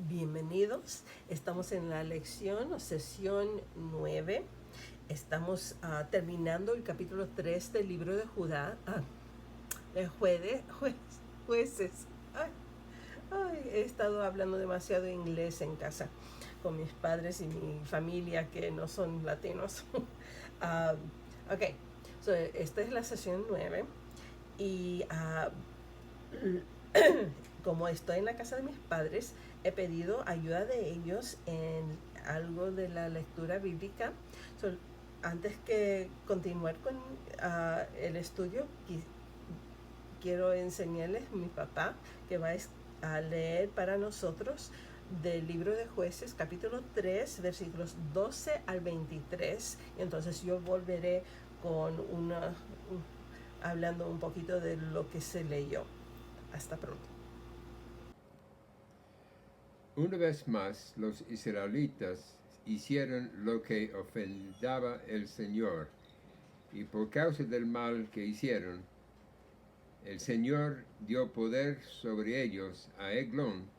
Bienvenidos. Estamos en la lección o sesión 9. Estamos terminando el capítulo 3 del libro de Judá, de jueces. He estado hablando demasiado inglés en casa con mis padres y mi familia que no son latinos. Ok, esta es la sesión 9 y como estoy en la casa de mis padres, he pedido ayuda de ellos en algo de la lectura bíblica. Antes que continuar con el estudio, quiero enseñarles a mi papá que va a leer para nosotros del libro de Jueces, capítulo 3, versículos 12 al 23. Entonces yo volveré con hablando un poquito de lo que se leyó. Hasta pronto. Una vez más, los israelitas hicieron lo que ofendaba al Señor, y por causa del mal que hicieron, el Señor dio poder sobre ellos a Eglón,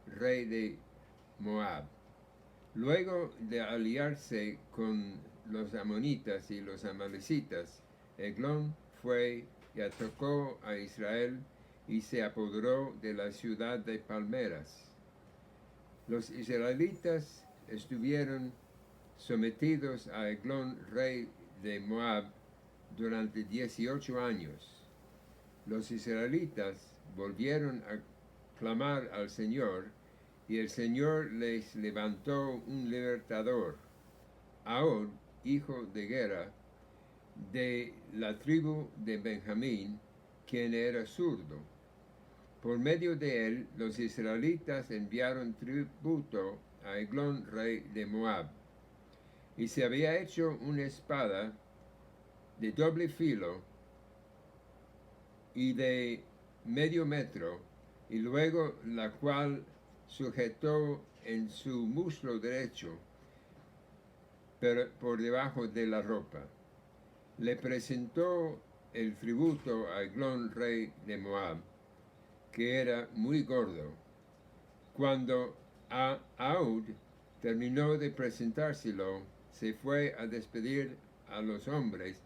rey de Moab. Luego de aliarse con los amonitas y los amalecitas, Eglón fue y atacó a Israel y se apoderó de la ciudad de Palmeras. Los israelitas estuvieron sometidos a Eglón, rey de Moab, durante 18 años. Los israelitas volvieron a clamar al Señor, y el Señor les levantó un libertador, Ahod, hijo de Gera, de la tribu de Benjamín, quien era zurdo. Por medio de él, los israelitas enviaron tributo a Eglón, rey de Moab, y se había hecho una espada de doble filo y de medio metro, y luego la cual sujetó en su muslo derecho, pero por debajo de la ropa. Le presentó el tributo a Eglón, rey de Moab, que era muy gordo. Cuando Ahud terminó de presentárselo, se fue a despedir a los hombres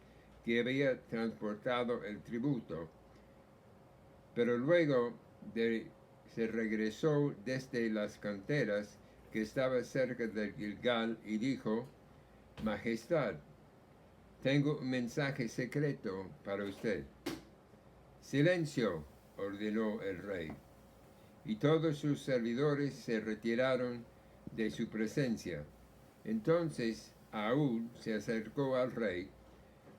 que había transportado el tributo, pero luego se regresó desde las canteras que estaba cerca de Gilgal y dijo: Majestad, tengo un mensaje secreto para usted. Silencio, ordenó el rey, y todos sus servidores se retiraron de su presencia. Entonces Ahud se acercó al rey,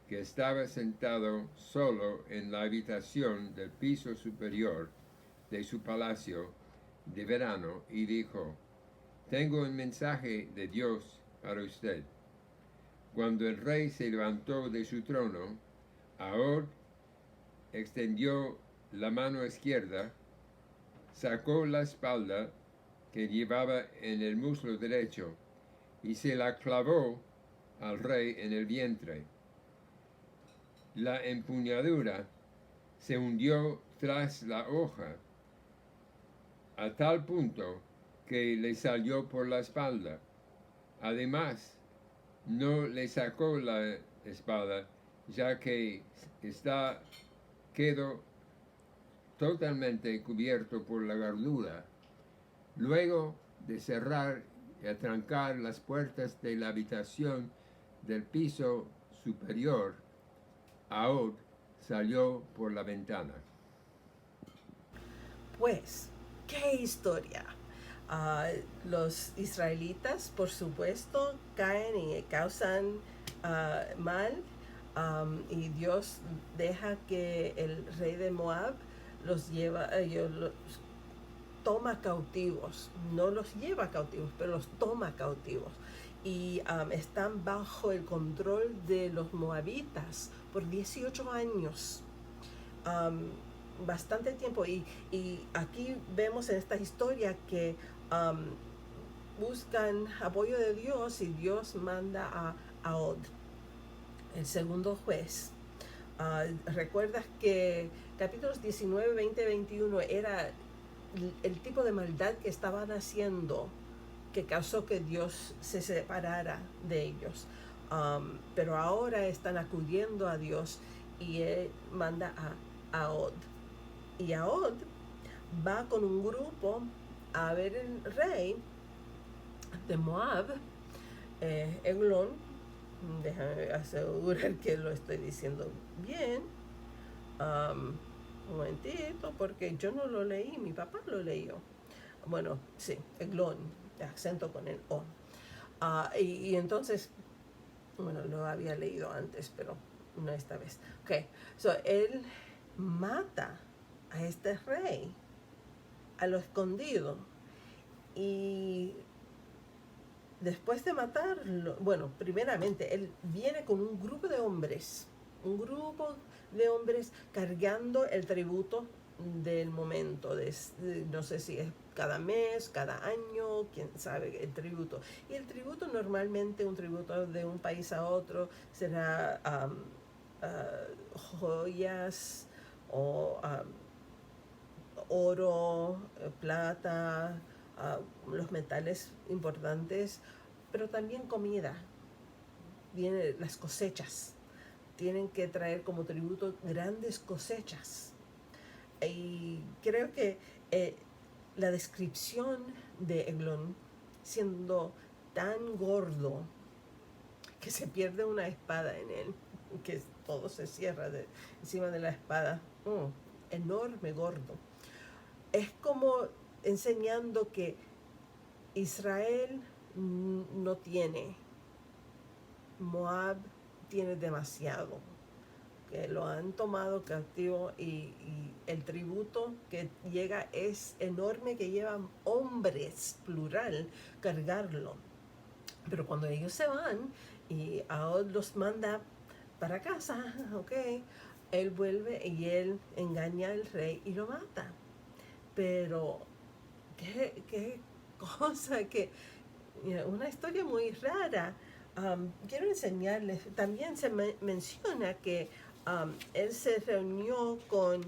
que estaba sentado solo en la habitación del piso superior de su palacio de verano, y dijo: Tengo un mensaje de Dios para usted. Cuando el rey se levantó de su trono, Ahud extendió la mano izquierda, sacó la espada que llevaba en el muslo derecho y se la clavó al rey en el vientre. La empuñadura se hundió tras la hoja a tal punto que le salió por la espalda. Además, no le sacó la espada, ya que quedó totalmente cubierto por la gordura. Luego de cerrar y atrancar las puertas de la habitación del piso superior, Ahud salió por la ventana. Pues, ¡qué historia! Los israelitas, por supuesto, caen y causan mal, y Dios deja que el rey de Moab los toma cautivos, no los lleva cautivos, pero los toma cautivos. Y están bajo el control de los moabitas por 18 años. Bastante tiempo, y aquí vemos en esta historia que buscan apoyo de Dios, y Dios manda a Ahod, el segundo juez. Recuerdas que capítulos 19, 20, 21 era el tipo de maldad que estaban haciendo que causó que Dios se separara de ellos. Pero ahora están acudiendo a Dios y Él manda a Od. Y Od va con un grupo a ver el rey de Moab, Eglón. Déjame asegurar que lo estoy diciendo bien. Un momentito, porque yo no lo leí, mi papá lo leyó. Bueno, sí, Eglón, de acento con el O. Y entonces, bueno, lo había leído antes, pero no esta vez. Ok, so él mata a este rey a lo escondido y después de matarlo, bueno, primeramente él viene con un grupo de hombres cargando el tributo del momento, no sé si es cada mes, cada año, quién sabe el tributo. Y el tributo normalmente, un tributo de un país a otro, será joyas o oro, plata, los metales importantes, pero también comida. Vienen las cosechas. Tienen que traer como tributo grandes cosechas. Y creo que la descripción de Eglón siendo tan gordo que se pierde una espada en él, que todo se cierra encima de la espada, enorme, gordo. Es como enseñando que Israel no tiene, Moab tiene demasiado, que lo han tomado cautivo y el tributo que llega es enorme, que llevan hombres, plural, cargarlo. Pero cuando ellos se van y Ahod los manda para casa, ok, él vuelve y él engaña al rey y lo mata. Pero qué cosa, una historia muy rara. Quiero enseñarles, también se menciona que él se reunió con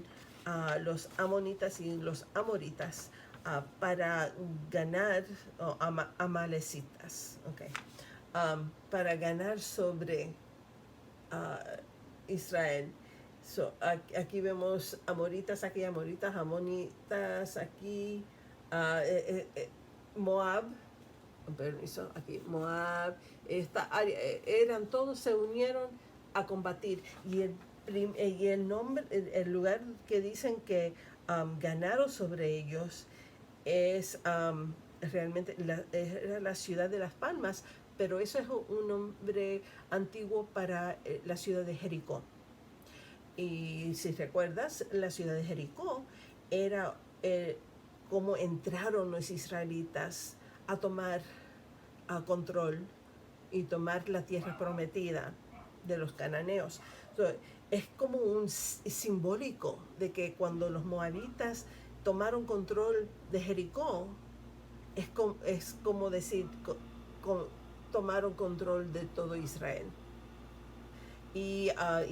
los amonitas y los amoritas para ganar, amalecitas, okay, para ganar sobre Israel. So, aquí vemos amoritas, amonitas, aquí Moab, permiso, aquí Moab, esta área, todos se unieron a combatir y el nombre, el lugar que dicen que ganaron sobre ellos es realmente era la ciudad de Las Palmas, pero eso es un nombre antiguo para la ciudad de Jericó. Y si recuerdas, la ciudad de Jericó era como entraron los israelitas a tomar control y tomar la tierra prometida de los cananeos. Entonces, es como un simbólico de que cuando los moabitas tomaron control de Jericó, es como decir, tomaron control de todo Israel. Y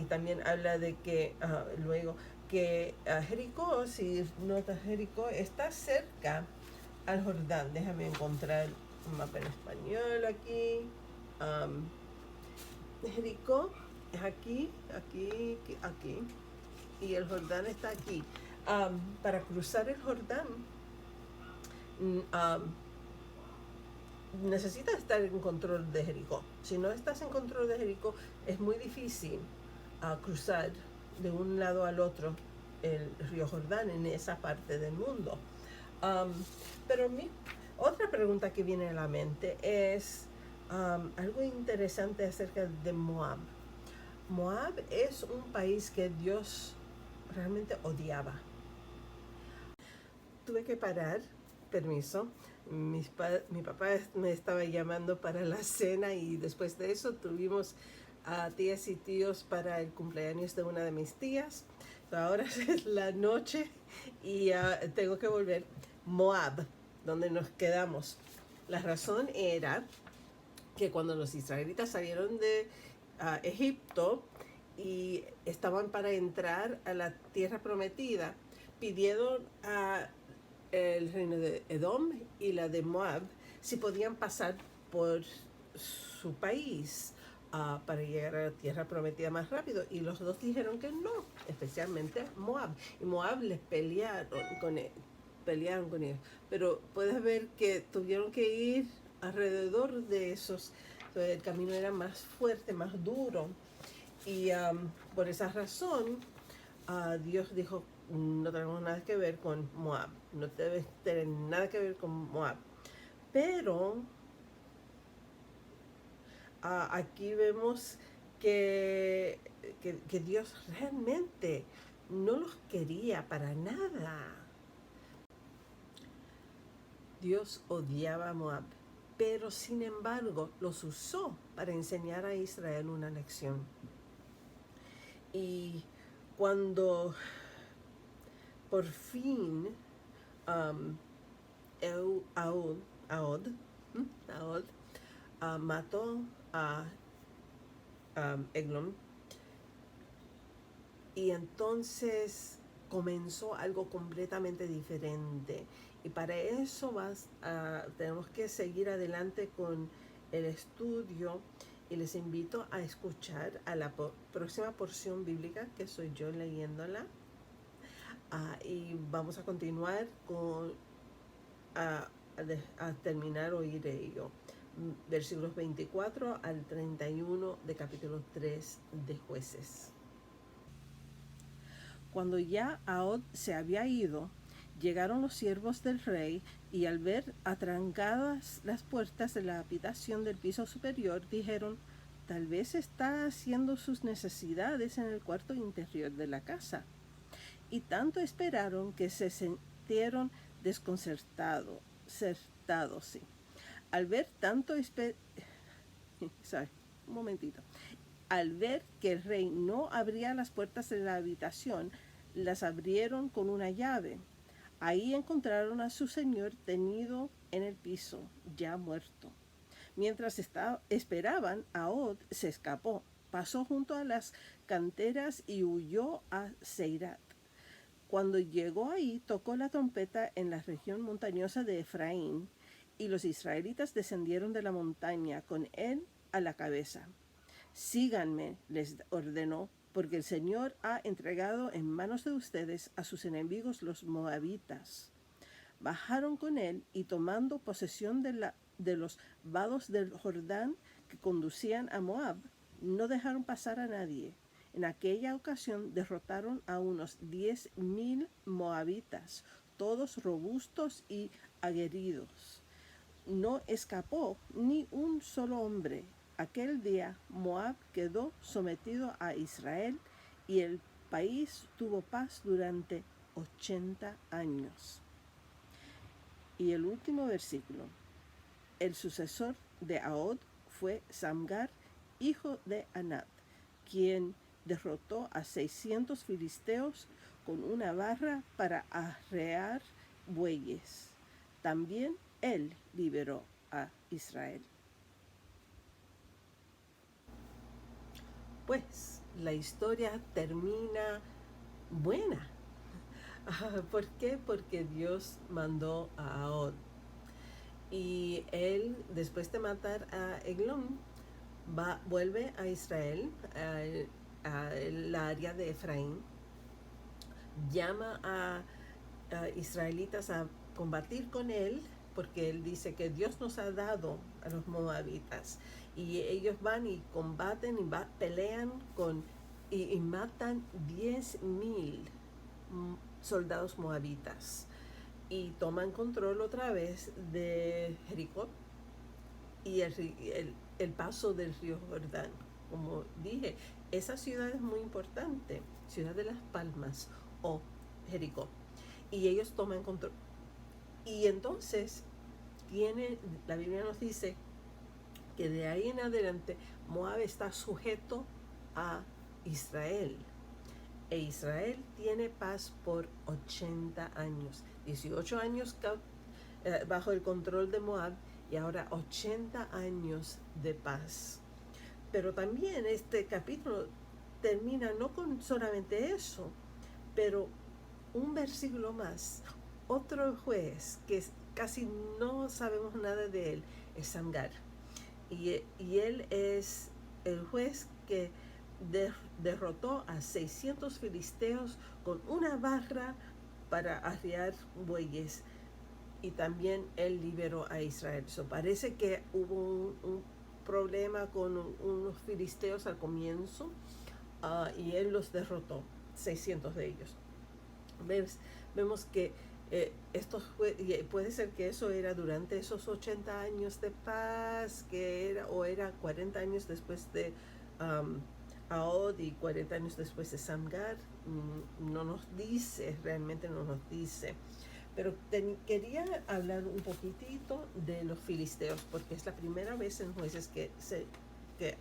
también habla de que luego que Jericó, si notas Jericó, está cerca al Jordán. Déjame encontrar un mapa en español aquí. Jericó es aquí, y el Jordán está aquí. Para cruzar el Jordán necesitas estar en control de Jericó. Si no estás en control de Jericó, es muy difícil cruzar de un lado al otro el río Jordán en esa parte del mundo. Pero otra pregunta que viene a la mente es algo interesante acerca de Moab. Moab es un país que Dios realmente odiaba. Tuve que parar, permiso. Mi papá me estaba llamando para la cena y después de eso tuvimos a tías y tíos para el cumpleaños de una de mis tías. Ahora es la noche y tengo que volver. Moab, donde nos quedamos. La razón era que cuando los israelitas salieron de Egipto y estaban para entrar a la tierra prometida, pidieron a el reino de Edom y la de Moab si podían pasar por su país para llegar a la tierra prometida más rápido. Y los dos dijeron que no, especialmente Moab. Y Moab les pelearon con ellos. Pero puedes ver que tuvieron que ir alrededor de esos. Entonces, el camino era más fuerte, más duro. Y por esa razón, Dios dijo, no tenemos nada que ver con Moab, no debes tener nada que ver con Moab. Pero aquí vemos que Dios realmente no los quería para nada. Dios odiaba a Moab, pero sin embargo los usó para enseñar a Israel una lección. Y cuando por fin Ahod mató a Eglon, y entonces comenzó algo completamente diferente. Y para eso tenemos que seguir adelante con el estudio, y les invito a escuchar a la próxima porción bíblica que soy yo leyéndola. Y vamos a continuar a terminar oír ello. Versículos 24 al 31 de capítulo 3 de Jueces. Cuando ya Ahod se había ido, llegaron los siervos del rey, y al ver atrancadas las puertas de la habitación del piso superior, dijeron: tal vez está haciendo sus necesidades en el cuarto interior de la casa. Y tanto esperaron que se sintieron desconcertados. Sí. Al ver Al ver que el rey no abría las puertas de la habitación, las abrieron con una llave. Ahí encontraron a su señor tendido en el piso, ya muerto. Mientras esperaban, Ahod se escapó, pasó junto a las canteras y huyó a Seirat. Cuando llegó ahí, tocó la trompeta en la región montañosa de Efraín, y los israelitas descendieron de la montaña con él a la cabeza. Síganme, les ordenó, porque el Señor ha entregado en manos de ustedes a sus enemigos los moabitas. Bajaron con él, y tomando posesión de los vados del Jordán que conducían a Moab, no dejaron pasar a nadie. En aquella ocasión derrotaron a unos 10,000 moabitas, todos robustos y aguerridos. No escapó ni un solo hombre. Aquel día Moab quedó sometido a Israel, y el país tuvo paz durante 80 años. Y el último versículo: el sucesor de Ahod fue Samgar, hijo de Anat, quien derrotó a 600 filisteos con una barra para arrear bueyes. También él liberó a Israel. Pues la historia termina buena. ¿Por qué? Porque Dios mandó a Ahod. Y él, después de matar a Eglon, vuelve a Israel, al área de Efraín, llama a israelitas a combatir con él, porque él dice que Dios nos ha dado a los moabitas, y ellos van y combaten y pelean y matan 10,000 soldados moabitas, y toman control otra vez de Jericó y el paso del río Jordán. Como dije, esa ciudad es muy importante, ciudad de las Palmas o Jericó, y ellos toman control. Y entonces la Biblia nos dice que de ahí en adelante Moab está sujeto a Israel, e Israel tiene paz por 80 años, 18 años bajo el control de Moab, y ahora 80 años de paz. Pero también este capítulo termina no con solamente eso, pero un versículo más, otro juez que casi no sabemos nada de él es Samgar. Y él es el juez que derrotó a 600 filisteos con una barra para arriar bueyes. Y también él liberó a Israel. Parece que hubo un problema con unos filisteos al comienzo, y él los derrotó, 600 de ellos. Vemos que puede ser que eso era durante esos 80 años de paz, o era 40 años después de Ahod y 40 años después de Samgar. No nos dice, realmente no nos dice. Pero quería hablar un poquitito de los filisteos, porque es la primera vez en Jueces que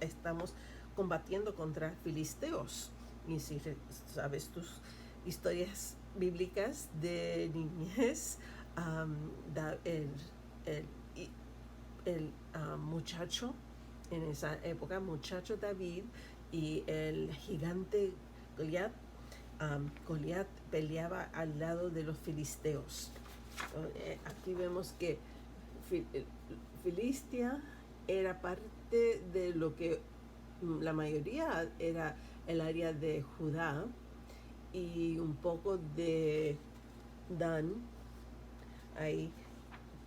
estamos combatiendo contra filisteos. Y si sabes tus historias bíblicas de niñez, el muchacho, en esa época, muchacho David y el gigante Goliat, Goliat peleaba al lado de los filisteos. Aquí vemos que Filistia era parte de lo que la mayoría era el área de Judá y un poco de Dan ahí,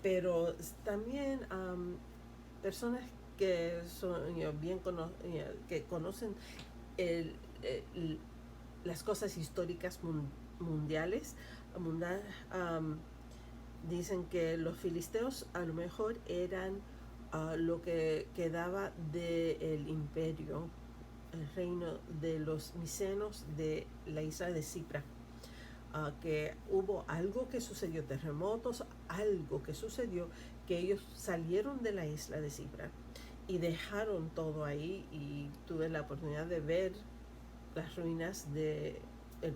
pero también personas que son que conocen las cosas históricas mundiales, dicen que los filisteos a lo mejor eran lo que quedaba del imperio, el reino de los micenos de la isla de Cipra. Que hubo algo que sucedió, terremotos, algo que sucedió, que ellos salieron de la isla de Cipra y dejaron todo ahí, y tuve la oportunidad de ver las ruinas del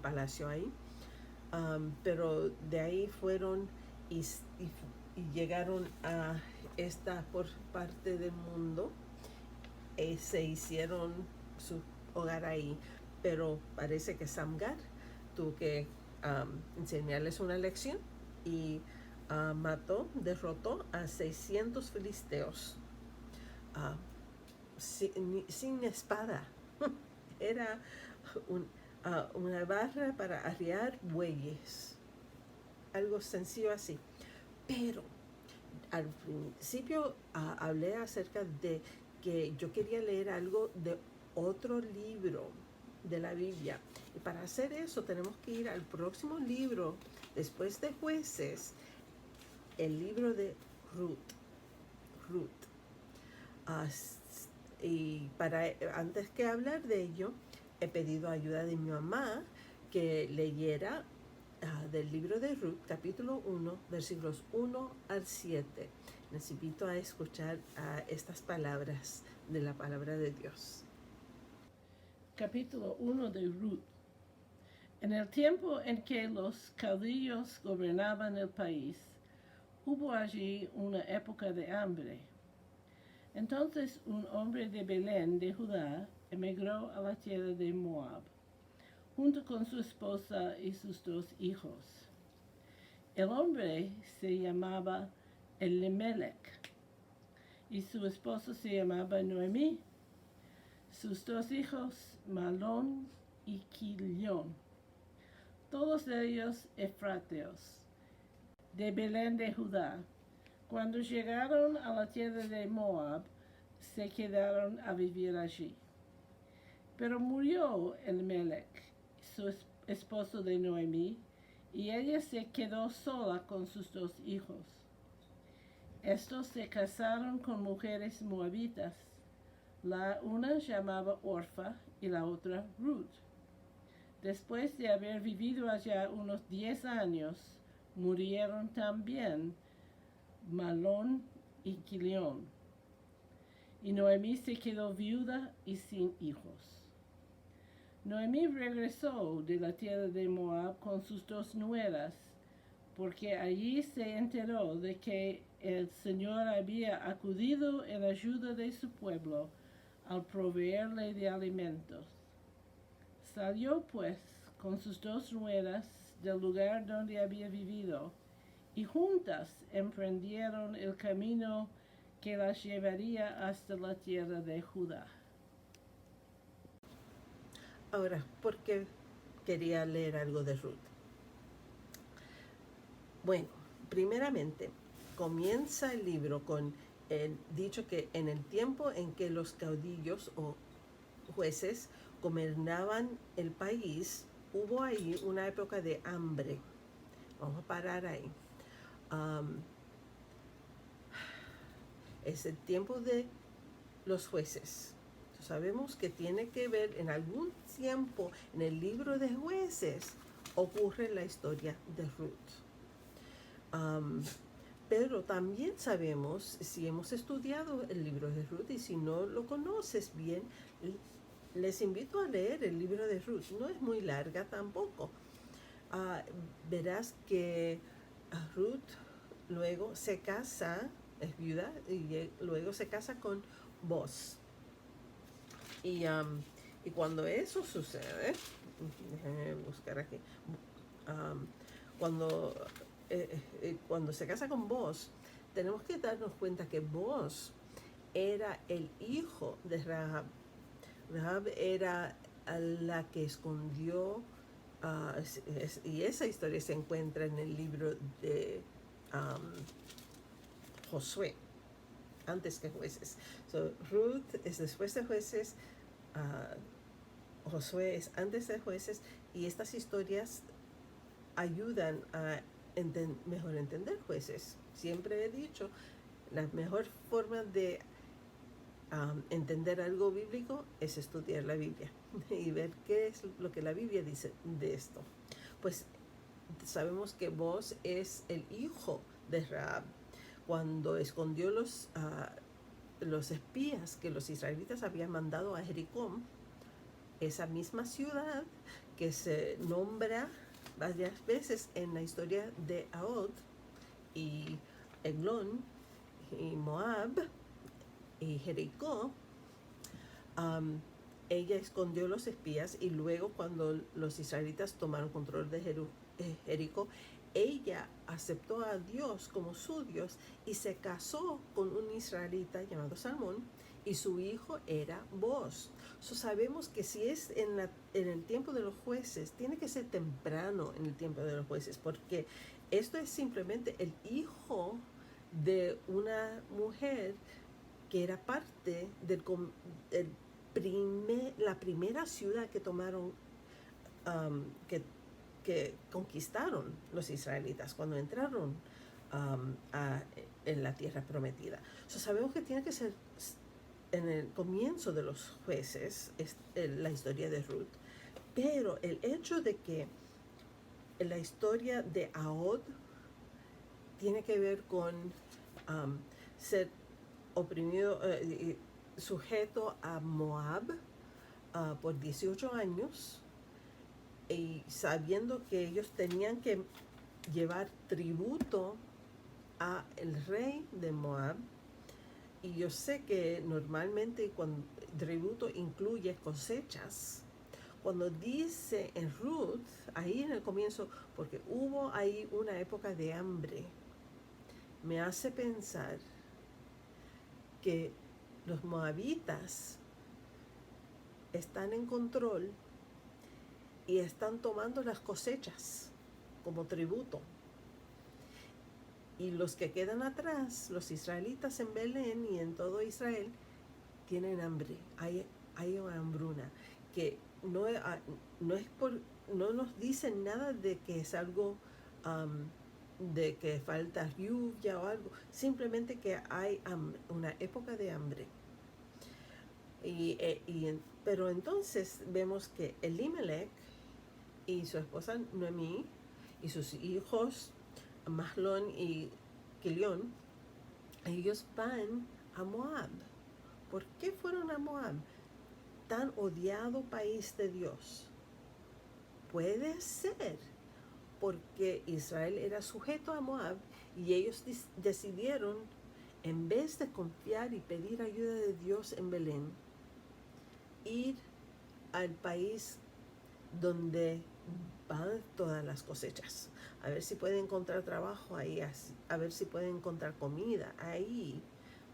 palacio ahí, pero de ahí fueron y llegaron a esta por parte del mundo, se hicieron su hogar ahí, pero parece que Samgar tuvo que enseñarles una lección y derrotó a 600 filisteos sin espada. Era una barra para arriar bueyes, algo sencillo así. Pero al principio hablé acerca de que yo quería leer algo de otro libro de la Biblia, y para hacer eso tenemos que ir al próximo libro después de Jueces, el libro de Ruth. Y antes que hablar de ello, he pedido ayuda de mi mamá que leyera del libro de Ruth, capítulo 1, versículos 1 al 7. Les invito a escuchar estas palabras de la palabra de Dios. Capítulo 1 de Ruth. En el tiempo en que los caudillos gobernaban el país, hubo allí una época de hambre. Entonces un hombre de Belén de Judá emigró a la tierra de Moab, junto con su esposa y sus 2 hijos. El hombre se llamaba Elimelech y su esposa se llamaba Noemí. Sus 2 hijos, Malón y Quilión, todos ellos efrateos, de Belén de Judá. Cuando llegaron a la tierra de Moab, se quedaron a vivir allí. Pero murió Elimelech, su esposo de Noemí, y ella se quedó sola con sus 2 hijos. Estos se casaron con mujeres moabitas. La una llamaba Orfa y la otra Ruth. Después de haber vivido allá unos 10 años, murieron también Malón y Quilión. Y Noemí se quedó viuda y sin hijos. Noemí regresó de la tierra de Moab con sus 2 nueras, porque allí se enteró de que el Señor había acudido en ayuda de su pueblo al proveerle de alimentos. Salió pues con sus 2 nueras del lugar donde había vivido y juntas emprendieron el camino que las llevaría hasta la tierra de Judá. Ahora, ¿por qué quería leer algo de Ruth? Bueno, primeramente, comienza el libro con el dicho que en el tiempo en que los caudillos o jueces gobernaban el país, hubo ahí una época de hambre. Vamos a parar ahí. Es el tiempo de los jueces. Sabemos que tiene que ver en algún tiempo en el libro de jueces ocurre la historia de Ruth. Pero también sabemos, si hemos estudiado el libro de Ruth y si no lo conoces bien, les invito a leer el libro de Ruth. No es muy larga tampoco. Verás que Ruth luego se casa, es viuda, y luego se casa con Boaz. Y cuando eso sucede, déjenme buscar aquí, cuando se casa con Boaz, tenemos que darnos cuenta que Boaz era el hijo de Rahab. Rahab era la que escondió, y esa historia se encuentra en el libro de Josué, antes que Jueces. So, Ruth es después de Jueces, Josué es antes de Jueces, y estas historias ayudan a mejor entender Jueces. Siempre he dicho, la mejor forma de entender algo bíblico es estudiar la Biblia y ver qué es lo que la Biblia dice de esto. Pues sabemos que Boaz es el hijo de Rahab. Cuando escondió los espías que los israelitas habían mandado a Jericó, esa misma ciudad que se nombra varias veces en la historia de Ahod y Eglón y Moab y Jericó, ella escondió los espías, y luego cuando los israelitas tomaron control de Jericó, ella aceptó a Dios como su Dios y se casó con un israelita llamado Salmón, y su hijo era Boaz. Sabemos que si es en el tiempo de los jueces, tiene que ser temprano en el tiempo de los jueces, porque esto es simplemente el hijo de una mujer que era parte la primera ciudad que tomaron, que conquistaron los israelitas cuando entraron en la tierra prometida. Sabemos que tiene que ser en el comienzo de los jueces, es la historia de Ruth, pero el hecho de que la historia de Ahod tiene que ver con ser oprimido, sujeto a Moab por 18 años, y sabiendo que ellos tenían que llevar tributo a el rey de Moab. Y yo sé que normalmente cuando tributo incluye cosechas, cuando dice en Ruth, ahí en el comienzo, porque hubo ahí una época de hambre, me hace pensar que los moabitas están en control y están tomando las cosechas como tributo. Y los que quedan atrás, los israelitas en Belén y en todo Israel, tienen hambre. Hay una hambruna que no nos dicen nada de que es algo de que falta lluvia o algo. Simplemente que hay una época de hambre. Pero entonces vemos que Elimelech y su esposa Noemí y sus hijos Mahlón y Quilión, ellos van a Moab. ¿Por qué fueron a Moab? Tan odiado país de Dios. Puede ser porque Israel era sujeto a Moab y ellos decidieron, en vez de confiar y pedir ayuda de Dios en Belén, ir al país donde va todas las cosechas, a ver si puede encontrar trabajo ahí, a ver si puede encontrar comida ahí,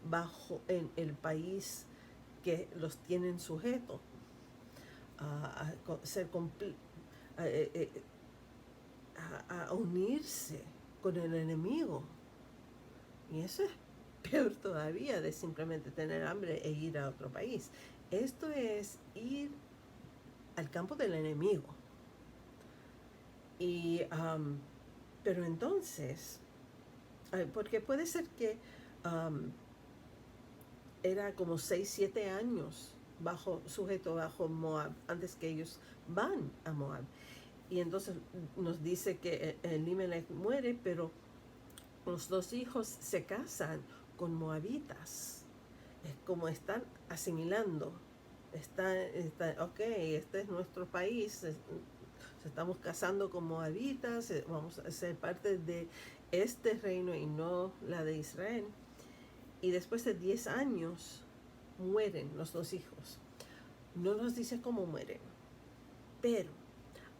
bajo en el país que los tienen sujetos, ser a, a unirse con el enemigo. Y eso es peor todavía de simplemente tener hambre e ir a otro país. Esto es ir al campo del enemigo. Y, pero entonces, porque puede ser que era como 6, 7 años sujeto bajo Moab, antes que ellos van a Moab. Y entonces nos dice que Elimelech muere, pero los 2 hijos se casan con moabitas. Es como están asimilando. Ok, este es nuestro país. Estamos casando con moabitas. Vamos a ser parte de este reino y no la de Israel. Y después de 10 años mueren los 2 hijos. No nos dice cómo mueren, pero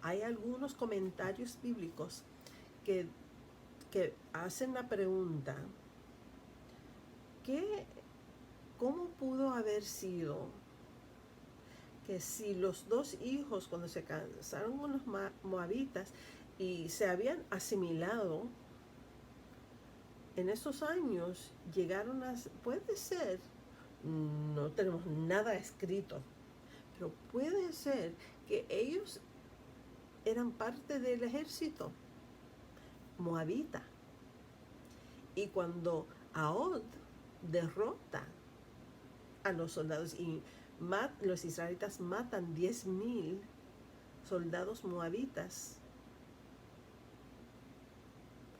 hay algunos comentarios bíblicos que hacen la pregunta, ¿cómo pudo haber sido que si los 2 hijos, cuando se casaron con los moabitas y se habían asimilado, en esos años llegaron puede ser, no tenemos nada escrito, pero puede ser que ellos eran parte del ejército moabita. Y cuando Ahod derrota a los soldados y los israelitas matan 10,000 soldados moabitas,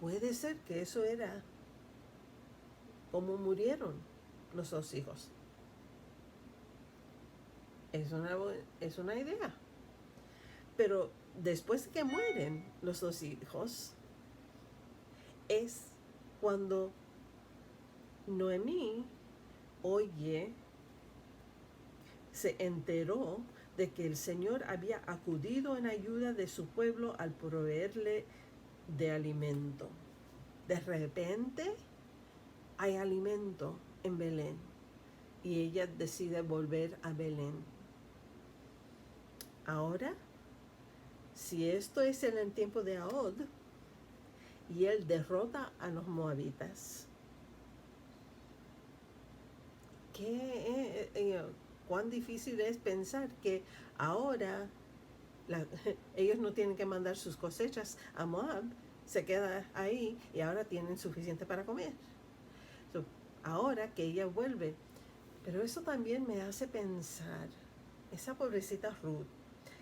puede ser que eso era como murieron los 2 hijos. Es una idea. Pero después de que mueren los 2 hijos, es cuando Noemí se enteró de que el Señor había acudido en ayuda de su pueblo al proveerle de alimento. De repente hay alimento en Belén y ella decide volver a Belén. Ahora, si esto es en el tiempo de Ahod y él derrota a los moabitas, cuán difícil es pensar que ahora ellos no tienen que mandar sus cosechas a Moab, se queda ahí y ahora tienen suficiente para comer. Ahora que ella vuelve, pero eso también me hace pensar, esa pobrecita Ruth,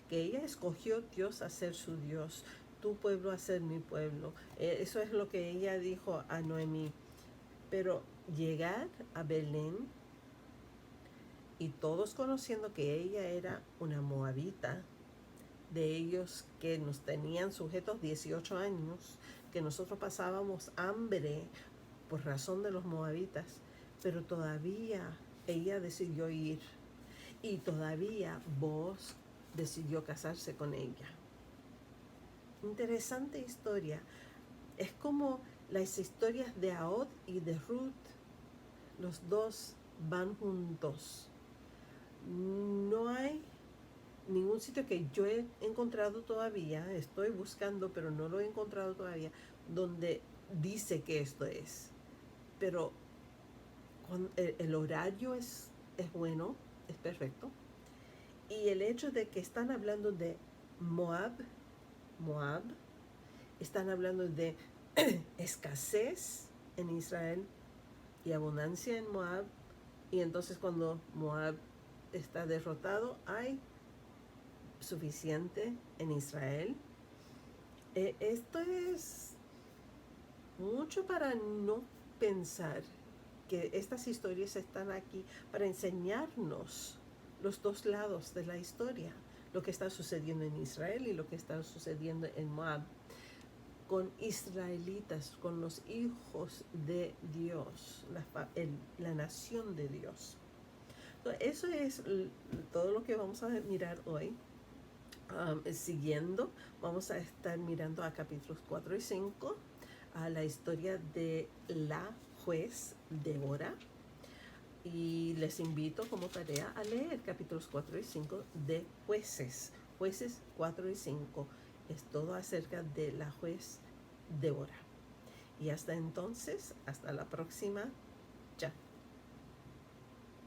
que ella escogió Dios a ser su Dios, tu pueblo a ser mi pueblo. Eso es lo que ella dijo a Noemí. Pero llegar a Belén y todos conociendo que ella era una moabita, de ellos que nos tenían sujetos 18 años, que nosotros pasábamos hambre por razón de los moabitas, pero todavía ella decidió ir y todavía Booz decidió casarse con ella. Interesante historia. Es como las historias de Ahod y de Ruth. Los 2 van juntos. No hay ningún sitio que yo he encontrado todavía, estoy buscando, pero no lo he encontrado todavía, donde dice que esto es. Pero el horario es bueno, es perfecto. Y el hecho de que están hablando de Moab, están hablando de escasez en Israel y abundancia en Moab. Y entonces cuando Moab está derrotado, hay suficiente en Israel. Esto es mucho para no pensar que estas historias están aquí para enseñarnos los 2 lados de la historia, lo que está sucediendo en Israel y lo que está sucediendo en Moab, con israelitas, con los hijos de Dios, la nación de Dios. Entonces, eso es todo lo que vamos a mirar hoy. siguiendo, vamos a estar mirando a capítulos 4 y 5, a la historia de la juez Débora. Y les invito como tarea a leer capítulos 4 y 5 de Jueces. Jueces 4 y 5. Es todo acerca de la juez Débora. Y hasta entonces, hasta la próxima. Chao.